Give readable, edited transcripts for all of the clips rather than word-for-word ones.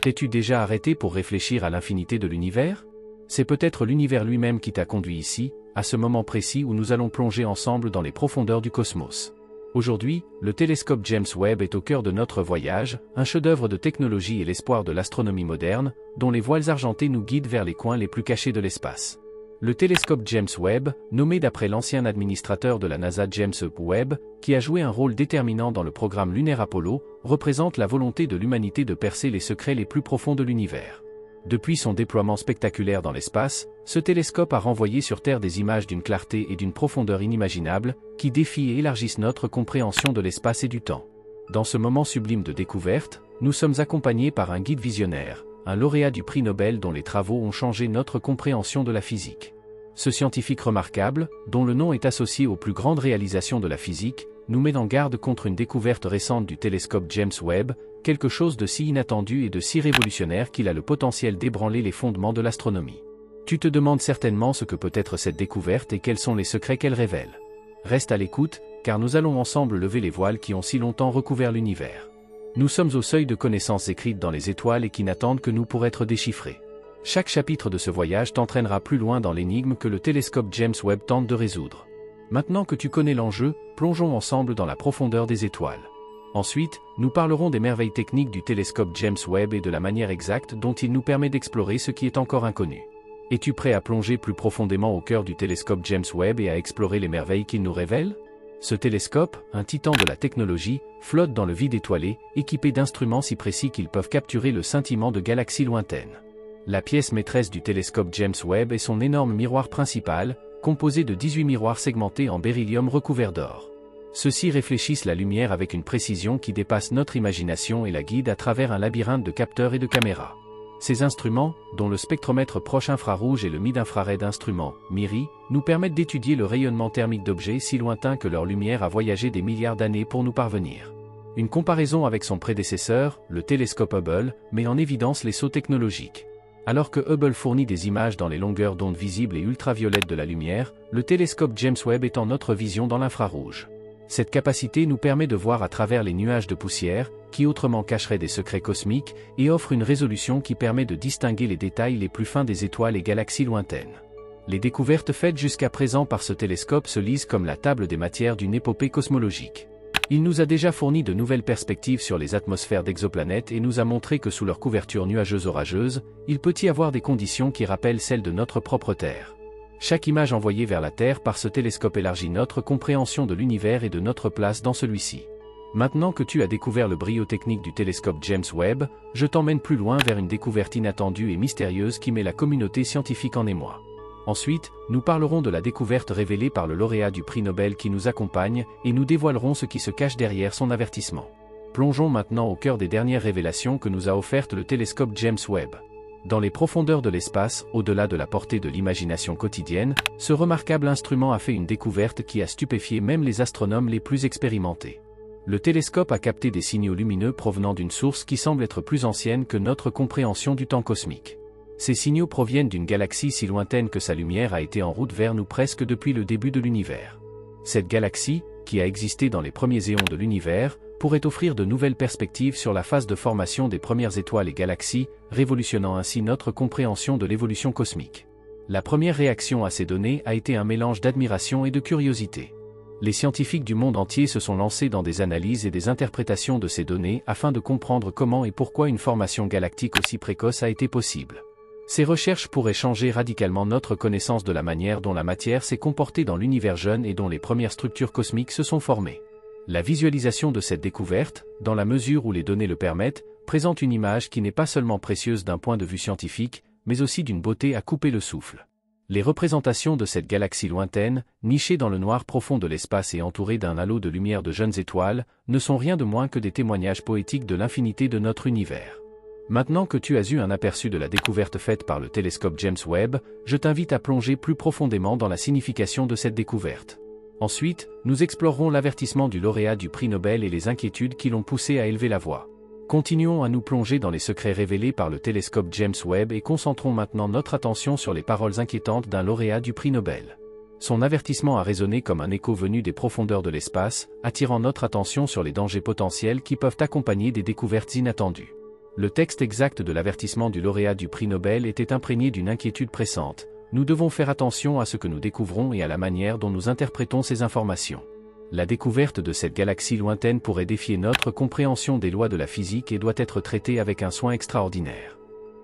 T'es-tu déjà arrêté pour réfléchir à l'infinité de l'univers? C'est peut-être l'univers lui-même qui t'a conduit ici, à ce moment précis où nous allons plonger ensemble dans les profondeurs du cosmos. Aujourd'hui, le télescope James Webb est au cœur de notre voyage, un chef-d'œuvre de technologie et l'espoir de l'astronomie moderne, dont les voiles argentées nous guident vers les coins les plus cachés de l'espace. Le télescope James Webb, nommé d'après l'ancien administrateur de la NASA James E. Webb, qui a joué un rôle déterminant dans le programme lunaire Apollo, représente la volonté de l'humanité de percer les secrets les plus profonds de l'univers. Depuis son déploiement spectaculaire dans l'espace, ce télescope a renvoyé sur Terre des images d'une clarté et d'une profondeur inimaginables, qui défient et élargissent notre compréhension de l'espace et du temps. Dans ce moment sublime de découverte, nous sommes accompagnés par un guide visionnaire, un lauréat du prix Nobel dont les travaux ont changé notre compréhension de la physique. Ce scientifique remarquable, dont le nom est associé aux plus grandes réalisations de la physique, nous met en garde contre une découverte récente du télescope James Webb, quelque chose de si inattendu et de si révolutionnaire qu'il a le potentiel d'ébranler les fondements de l'astronomie. Tu te demandes certainement ce que peut être cette découverte et quels sont les secrets qu'elle révèle. Reste à l'écoute, car nous allons ensemble lever les voiles qui ont si longtemps recouvert l'univers. Nous sommes au seuil de connaissances écrites dans les étoiles et qui n'attendent que nous pour être déchiffrées. Chaque chapitre de ce voyage t'entraînera plus loin dans l'énigme que le télescope James Webb tente de résoudre. Maintenant que tu connais l'enjeu, plongeons ensemble dans la profondeur des étoiles. Ensuite, nous parlerons des merveilles techniques du télescope James Webb et de la manière exacte dont il nous permet d'explorer ce qui est encore inconnu. Es-tu prêt à plonger plus profondément au cœur du télescope James Webb et à explorer les merveilles qu'il nous révèle? Ce télescope, un titan de la technologie, flotte dans le vide étoilé, équipé d'instruments si précis qu'ils peuvent capturer le scintillement de galaxies lointaines. La pièce maîtresse du télescope James Webb est son énorme miroir principal, composé de 18 miroirs segmentés en beryllium recouvert d'or. Ceux-ci réfléchissent la lumière avec une précision qui dépasse notre imagination et la guide à travers un labyrinthe de capteurs et de caméras. Ces instruments, dont le spectromètre proche infrarouge et le mid-infrared instrument, MIRI, nous permettent d'étudier le rayonnement thermique d'objets si lointains que leur lumière a voyagé des milliards d'années pour nous parvenir. Une comparaison avec son prédécesseur, le télescope Hubble, met en évidence les sauts technologiques. Alors que Hubble fournit des images dans les longueurs d'onde visibles et ultraviolettes de la lumière, le télescope James Webb étend notre vision dans l'infrarouge. Cette capacité nous permet de voir à travers les nuages de poussière, qui autrement cacheraient des secrets cosmiques, et offre une résolution qui permet de distinguer les détails les plus fins des étoiles et galaxies lointaines. Les découvertes faites jusqu'à présent par ce télescope se lisent comme la table des matières d'une épopée cosmologique. Il nous a déjà fourni de nouvelles perspectives sur les atmosphères d'exoplanètes et nous a montré que sous leur couverture nuageuse orageuse, il peut y avoir des conditions qui rappellent celles de notre propre Terre. Chaque image envoyée vers la Terre par ce télescope élargit notre compréhension de l'univers et de notre place dans celui-ci. Maintenant que tu as découvert le brio technique du télescope James Webb, je t'emmène plus loin vers une découverte inattendue et mystérieuse qui met la communauté scientifique en émoi. Ensuite, nous parlerons de la découverte révélée par le lauréat du prix Nobel qui nous accompagne, et nous dévoilerons ce qui se cache derrière son avertissement. Plongeons maintenant au cœur des dernières révélations que nous a offertes le télescope James Webb. Dans les profondeurs de l'espace, au-delà de la portée de l'imagination quotidienne, ce remarquable instrument a fait une découverte qui a stupéfié même les astronomes les plus expérimentés. Le télescope a capté des signaux lumineux provenant d'une source qui semble être plus ancienne que notre compréhension du temps cosmique. Ces signaux proviennent d'une galaxie si lointaine que sa lumière a été en route vers nous presque depuis le début de l'univers. Cette galaxie, qui a existé dans les premiers éons de l'univers, pourrait offrir de nouvelles perspectives sur la phase de formation des premières étoiles et galaxies, révolutionnant ainsi notre compréhension de l'évolution cosmique. La première réaction à ces données a été un mélange d'admiration et de curiosité. Les scientifiques du monde entier se sont lancés dans des analyses et des interprétations de ces données afin de comprendre comment et pourquoi une formation galactique aussi précoce a été possible. Ces recherches pourraient changer radicalement notre connaissance de la manière dont la matière s'est comportée dans l'univers jeune et dont les premières structures cosmiques se sont formées. La visualisation de cette découverte, dans la mesure où les données le permettent, présente une image qui n'est pas seulement précieuse d'un point de vue scientifique, mais aussi d'une beauté à couper le souffle. Les représentations de cette galaxie lointaine, nichée dans le noir profond de l'espace et entourée d'un halo de lumière de jeunes étoiles, ne sont rien de moins que des témoignages poétiques de l'infinité de notre univers. Maintenant que tu as eu un aperçu de la découverte faite par le télescope James Webb, je t'invite à plonger plus profondément dans la signification de cette découverte. Ensuite, nous explorerons l'avertissement du lauréat du prix Nobel et les inquiétudes qui l'ont poussé à élever la voix. Continuons à nous plonger dans les secrets révélés par le télescope James Webb et concentrons maintenant notre attention sur les paroles inquiétantes d'un lauréat du prix Nobel. Son avertissement a résonné comme un écho venu des profondeurs de l'espace, attirant notre attention sur les dangers potentiels qui peuvent accompagner des découvertes inattendues. Le texte exact de l'avertissement du lauréat du prix Nobel était imprégné d'une inquiétude pressante. Nous devons faire attention à ce que nous découvrons et à la manière dont nous interprétons ces informations. La découverte de cette galaxie lointaine pourrait défier notre compréhension des lois de la physique et doit être traitée avec un soin extraordinaire.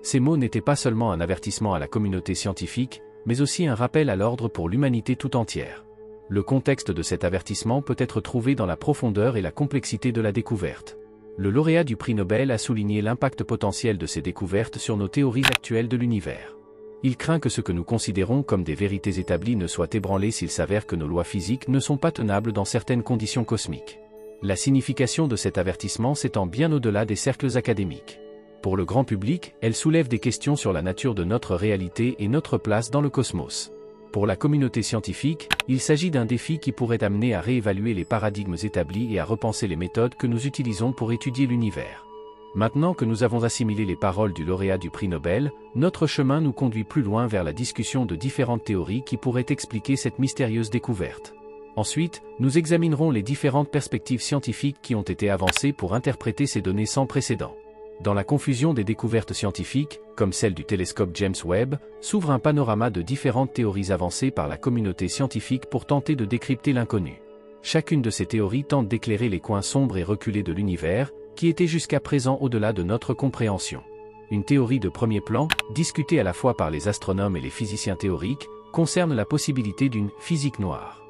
Ces mots n'étaient pas seulement un avertissement à la communauté scientifique, mais aussi un rappel à l'ordre pour l'humanité tout entière. Le contexte de cet avertissement peut être trouvé dans la profondeur et la complexité de la découverte. Le lauréat du prix Nobel a souligné l'impact potentiel de ces découvertes sur nos théories actuelles de l'univers. Il craint que ce que nous considérons comme des vérités établies ne soit ébranlé s'il s'avère que nos lois physiques ne sont pas tenables dans certaines conditions cosmiques. La signification de cet avertissement s'étend bien au-delà des cercles académiques. Pour le grand public, elle soulève des questions sur la nature de notre réalité et notre place dans le cosmos. Pour la communauté scientifique, il s'agit d'un défi qui pourrait amener à réévaluer les paradigmes établis et à repenser les méthodes que nous utilisons pour étudier l'univers. Maintenant que nous avons assimilé les paroles du lauréat du prix Nobel, notre chemin nous conduit plus loin vers la discussion de différentes théories qui pourraient expliquer cette mystérieuse découverte. Ensuite, nous examinerons les différentes perspectives scientifiques qui ont été avancées pour interpréter ces données sans précédent. Dans la confusion des découvertes scientifiques, comme celle du télescope James Webb, s'ouvre un panorama de différentes théories avancées par la communauté scientifique pour tenter de décrypter l'inconnu. Chacune de ces théories tente d'éclairer les coins sombres et reculés de l'univers, qui étaient jusqu'à présent au-delà de notre compréhension. Une théorie de premier plan, discutée à la fois par les astronomes et les physiciens théoriques, concerne la possibilité d'une physique noire.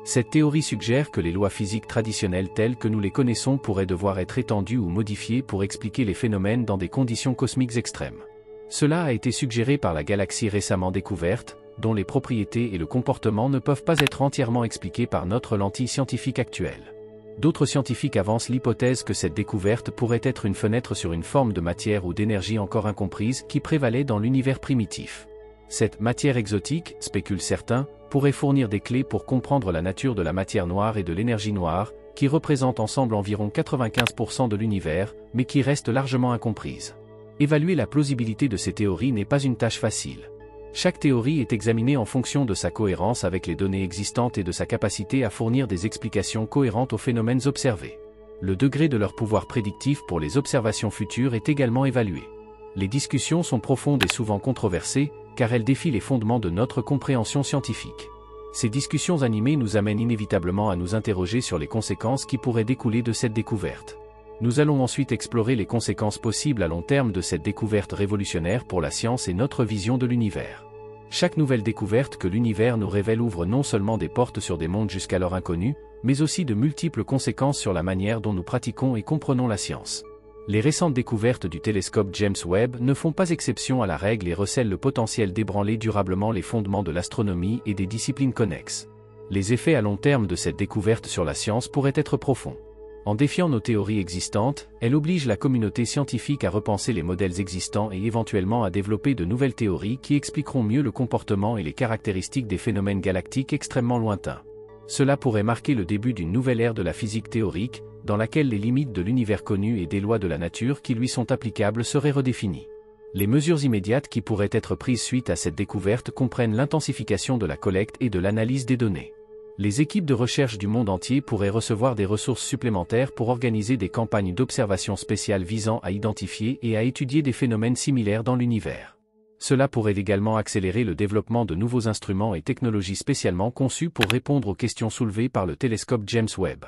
Cette théorie suggère que les lois physiques traditionnelles telles que nous les connaissons pourraient devoir être étendues ou modifiées pour expliquer les phénomènes dans des conditions cosmiques extrêmes. Cela a été suggéré par la galaxie récemment découverte, dont les propriétés et le comportement ne peuvent pas être entièrement expliqués par notre lentille scientifique actuelle. D'autres scientifiques avancent l'hypothèse que cette découverte pourrait être une fenêtre sur une forme de matière ou d'énergie encore incomprise qui prévalait dans l'univers primitif. Cette matière exotique, spéculent certains, pourrait fournir des clés pour comprendre la nature de la matière noire et de l'énergie noire, qui représentent ensemble environ 95% de l'univers, mais qui restent largement incomprises. Évaluer la plausibilité de ces théories n'est pas une tâche facile. Chaque théorie est examinée en fonction de sa cohérence avec les données existantes et de sa capacité à fournir des explications cohérentes aux phénomènes observés. Le degré de leur pouvoir prédictif pour les observations futures est également évalué. Les discussions sont profondes et souvent controversées, car elles défient les fondements de notre compréhension scientifique. Ces discussions animées nous amènent inévitablement à nous interroger sur les conséquences qui pourraient découler de cette découverte. Nous allons ensuite explorer les conséquences possibles à long terme de cette découverte révolutionnaire pour la science et notre vision de l'univers. Chaque nouvelle découverte que l'univers nous révèle ouvre non seulement des portes sur des mondes jusqu'alors inconnus, mais aussi de multiples conséquences sur la manière dont nous pratiquons et comprenons la science. Les récentes découvertes du télescope James Webb ne font pas exception à la règle et recèlent le potentiel d'ébranler durablement les fondements de l'astronomie et des disciplines connexes. Les effets à long terme de cette découverte sur la science pourraient être profonds. En défiant nos théories existantes, elle oblige la communauté scientifique à repenser les modèles existants et éventuellement à développer de nouvelles théories qui expliqueront mieux le comportement et les caractéristiques des phénomènes galactiques extrêmement lointains. Cela pourrait marquer le début d'une nouvelle ère de la physique théorique, dans laquelle les limites de l'univers connu et des lois de la nature qui lui sont applicables seraient redéfinies. Les mesures immédiates qui pourraient être prises suite à cette découverte comprennent l'intensification de la collecte et de l'analyse des données. Les équipes de recherche du monde entier pourraient recevoir des ressources supplémentaires pour organiser des campagnes d'observation spéciales visant à identifier et à étudier des phénomènes similaires dans l'univers. Cela pourrait également accélérer le développement de nouveaux instruments et technologies spécialement conçus pour répondre aux questions soulevées par le télescope James Webb.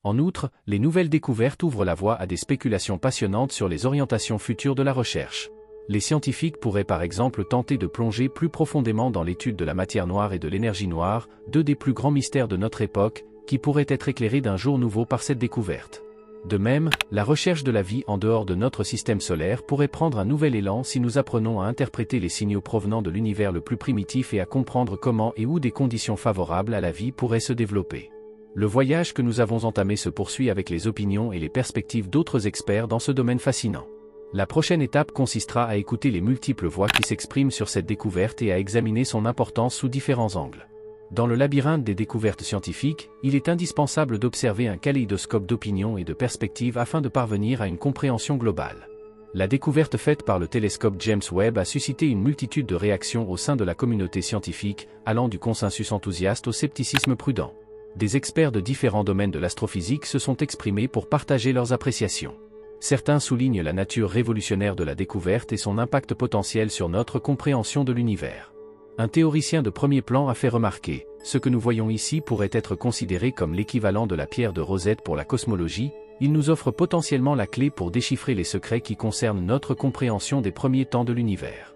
En outre, les nouvelles découvertes ouvrent la voie à des spéculations passionnantes sur les orientations futures de la recherche. Les scientifiques pourraient par exemple tenter de plonger plus profondément dans l'étude de la matière noire et de l'énergie noire, deux des plus grands mystères de notre époque, qui pourraient être éclairés d'un jour nouveau par cette découverte. De même, la recherche de la vie en dehors de notre système solaire pourrait prendre un nouvel élan si nous apprenons à interpréter les signaux provenant de l'univers le plus primitif et à comprendre comment et où des conditions favorables à la vie pourraient se développer. Le voyage que nous avons entamé se poursuit avec les opinions et les perspectives d'autres experts dans ce domaine fascinant. La prochaine étape consistera à écouter les multiples voix qui s'expriment sur cette découverte et à examiner son importance sous différents angles. Dans le labyrinthe des découvertes scientifiques, il est indispensable d'observer un kaléidoscope d'opinions et de perspectives afin de parvenir à une compréhension globale. La découverte faite par le télescope James Webb a suscité une multitude de réactions au sein de la communauté scientifique, allant du consensus enthousiaste au scepticisme prudent. Des experts de différents domaines de l'astrophysique se sont exprimés pour partager leurs appréciations. Certains soulignent la nature révolutionnaire de la découverte et son impact potentiel sur notre compréhension de l'univers. Un théoricien de premier plan a fait remarquer, ce que nous voyons ici pourrait être considéré comme l'équivalent de la pierre de Rosette pour la cosmologie, il nous offre potentiellement la clé pour déchiffrer les secrets qui concernent notre compréhension des premiers temps de l'univers.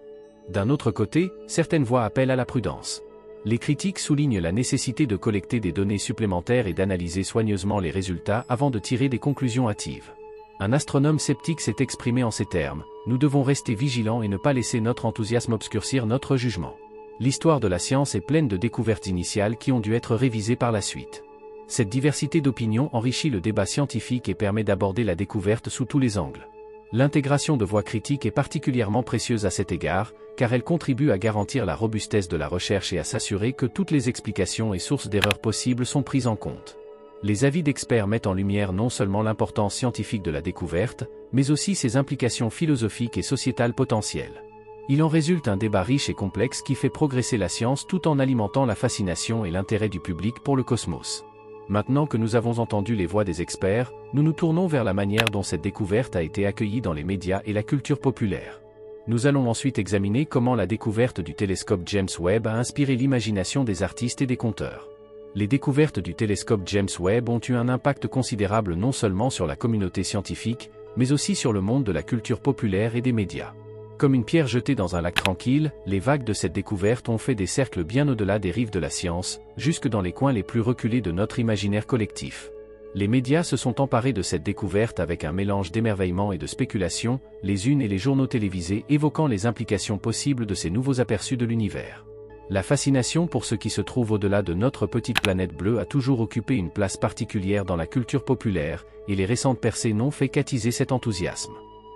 D'un autre côté, certaines voix appellent à la prudence. Les critiques soulignent la nécessité de collecter des données supplémentaires et d'analyser soigneusement les résultats avant de tirer des conclusions hâtives. Un astronome sceptique s'est exprimé en ces termes, « Nous devons rester vigilants et ne pas laisser notre enthousiasme obscurcir notre jugement. L'histoire de la science est pleine de découvertes initiales qui ont dû être révisées par la suite. Cette diversité d'opinions enrichit le débat scientifique et permet d'aborder la découverte sous tous les angles. L'intégration de voix critiques est particulièrement précieuse à cet égard, car elle contribue à garantir la robustesse de la recherche et à s'assurer que toutes les explications et sources d'erreurs possibles sont prises en compte. Les avis d'experts mettent en lumière non seulement l'importance scientifique de la découverte, mais aussi ses implications philosophiques et sociétales potentielles. Il en résulte un débat riche et complexe qui fait progresser la science tout en alimentant la fascination et l'intérêt du public pour le cosmos. Maintenant que nous avons entendu les voix des experts, nous nous tournons vers la manière dont cette découverte a été accueillie dans les médias et la culture populaire. Nous allons ensuite examiner comment la découverte du télescope James Webb a inspiré l'imagination des artistes et des conteurs. Les découvertes du télescope James Webb ont eu un impact considérable non seulement sur la communauté scientifique, mais aussi sur le monde de la culture populaire et des médias. Comme une pierre jetée dans un lac tranquille, les vagues de cette découverte ont fait des cercles bien au-delà des rives de la science, jusque dans les coins les plus reculés de notre imaginaire collectif. Les médias se sont emparés de cette découverte avec un mélange d'émerveillement et de spéculation, les unes et les journaux télévisés évoquant les implications possibles de ces nouveaux aperçus de l'univers. La fascination pour ce qui se trouve au-delà de notre petite planète bleue a toujours occupé une place particulière dans la culture populaire, et les récentes percées n'ont fait qu'attiser cet enthousiasme.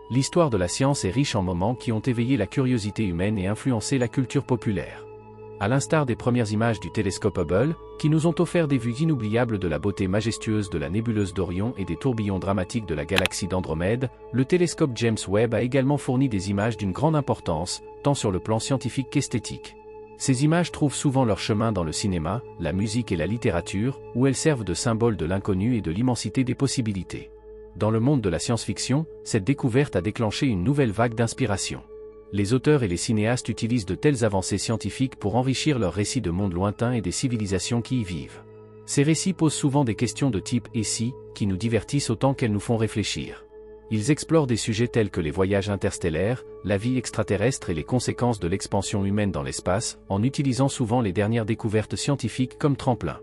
L'histoire de la science est riche en moments qui ont éveillé la curiosité humaine et influencé la culture populaire. À l'instar des premières images du télescope Hubble, qui nous ont offert des vues inoubliables de la beauté majestueuse de la nébuleuse d'Orion et des tourbillons dramatiques de la galaxie d'Andromède, le télescope James Webb a également fourni des images d'une grande importance, tant sur le plan scientifique qu'esthétique. Ces images trouvent souvent leur chemin dans le cinéma, la musique et la littérature, où elles servent de symbole de l'inconnu et de l'immensité des possibilités. Dans le monde de la science-fiction, cette découverte a déclenché une nouvelle vague d'inspiration. Les auteurs et les cinéastes utilisent de telles avancées scientifiques pour enrichir leurs récits de mondes lointains et des civilisations qui y vivent. Ces récits posent souvent des questions de type « et si ?», qui nous divertissent autant qu'elles nous font réfléchir. Ils explorent des sujets tels que les voyages interstellaires, la vie extraterrestre et les conséquences de l'expansion humaine dans l'espace, en utilisant souvent les dernières découvertes scientifiques comme tremplin.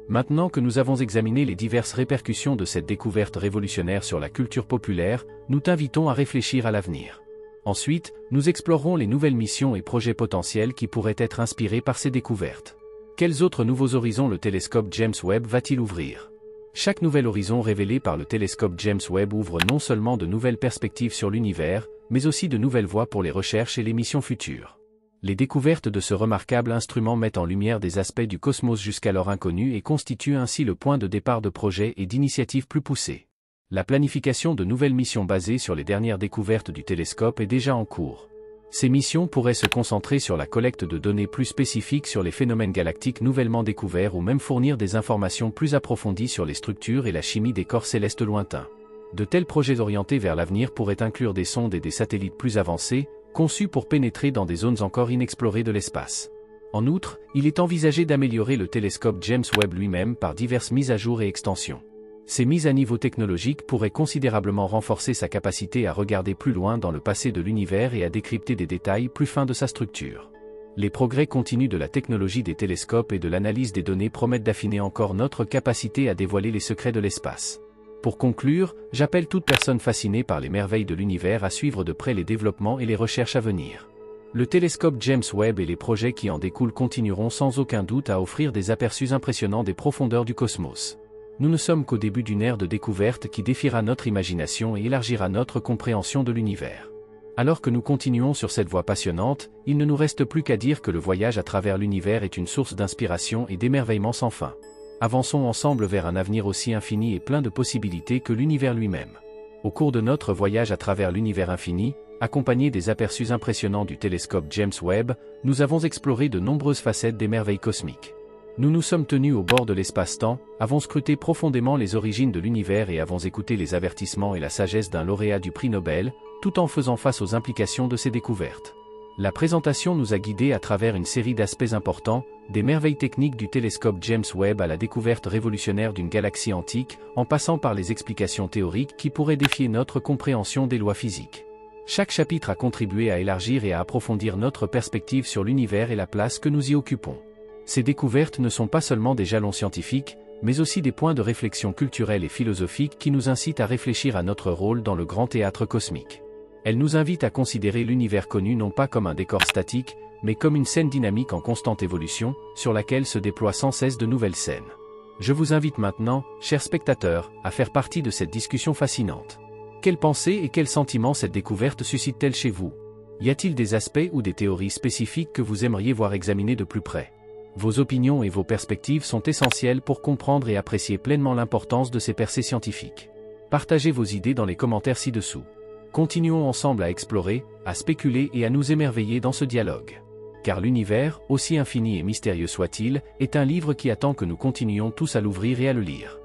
Maintenant que nous avons examiné les diverses répercussions de cette découverte révolutionnaire sur la culture populaire, nous t'invitons à réfléchir à l'avenir. Ensuite, nous explorerons les nouvelles missions et projets potentiels qui pourraient être inspirés par ces découvertes. Quels autres nouveaux horizons le télescope James Webb va-t-il ouvrir ? Chaque nouvel horizon révélé par le télescope James Webb ouvre non seulement de nouvelles perspectives sur l'univers, mais aussi de nouvelles voies pour les recherches et les missions futures. Les découvertes de ce remarquable instrument mettent en lumière des aspects du cosmos jusqu'alors inconnus et constituent ainsi le point de départ de projets et d'initiatives plus poussées. La planification de nouvelles missions basées sur les dernières découvertes du télescope est déjà en cours. Ces missions pourraient se concentrer sur la collecte de données plus spécifiques sur les phénomènes galactiques nouvellement découverts ou même fournir des informations plus approfondies sur les structures et la chimie des corps célestes lointains. De tels projets orientés vers l'avenir pourraient inclure des sondes et des satellites plus avancés, conçus pour pénétrer dans des zones encore inexplorées de l'espace. En outre, il est envisagé d'améliorer le télescope James Webb lui-même par diverses mises à jour et extensions. Ces mises à niveau technologiques pourraient considérablement renforcer sa capacité à regarder plus loin dans le passé de l'univers et à décrypter des détails plus fins de sa structure. Les progrès continus de la technologie des télescopes et de l'analyse des données promettent d'affiner encore notre capacité à dévoiler les secrets de l'espace. Pour conclure, j'appelle toute personne fascinée par les merveilles de l'univers à suivre de près les développements et les recherches à venir. Le télescope James Webb et les projets qui en découlent continueront sans aucun doute à offrir des aperçus impressionnants des profondeurs du cosmos. Nous ne sommes qu'au début d'une ère de découverte qui défiera notre imagination et élargira notre compréhension de l'univers. Alors que nous continuons sur cette voie passionnante, il ne nous reste plus qu'à dire que le voyage à travers l'univers est une source d'inspiration et d'émerveillement sans fin. Avançons ensemble vers un avenir aussi infini et plein de possibilités que l'univers lui-même. Au cours de notre voyage à travers l'univers infini, accompagné des aperçus impressionnants du télescope James Webb, nous avons exploré de nombreuses facettes des merveilles cosmiques. Nous nous sommes tenus au bord de l'espace-temps, avons scruté profondément les origines de l'univers et avons écouté les avertissements et la sagesse d'un lauréat du prix Nobel, tout en faisant face aux implications de ces découvertes. La présentation nous a guidés à travers une série d'aspects importants, des merveilles techniques du télescope James Webb à la découverte révolutionnaire d'une galaxie antique, en passant par les explications théoriques qui pourraient défier notre compréhension des lois physiques. Chaque chapitre a contribué à élargir et à approfondir notre perspective sur l'univers et la place que nous y occupons. Ces découvertes ne sont pas seulement des jalons scientifiques, mais aussi des points de réflexion culturelle et philosophique qui nous incitent à réfléchir à notre rôle dans le grand théâtre cosmique. Elles nous invitent à considérer l'univers connu non pas comme un décor statique, mais comme une scène dynamique en constante évolution, sur laquelle se déploient sans cesse de nouvelles scènes. Je vous invite maintenant, chers spectateurs, à faire partie de cette discussion fascinante. Quelles pensées et quels sentiments cette découverte suscite-t-elle chez vous? Y a-t-il des aspects ou des théories spécifiques que vous aimeriez voir examinés de plus près? Vos opinions et vos perspectives sont essentielles pour comprendre et apprécier pleinement l'importance de ces percées scientifiques. Partagez vos idées dans les commentaires ci-dessous. Continuons ensemble à explorer, à spéculer et à nous émerveiller dans ce dialogue. Car l'univers, aussi infini et mystérieux soit-il, est un livre qui attend que nous continuions tous à l'ouvrir et à le lire.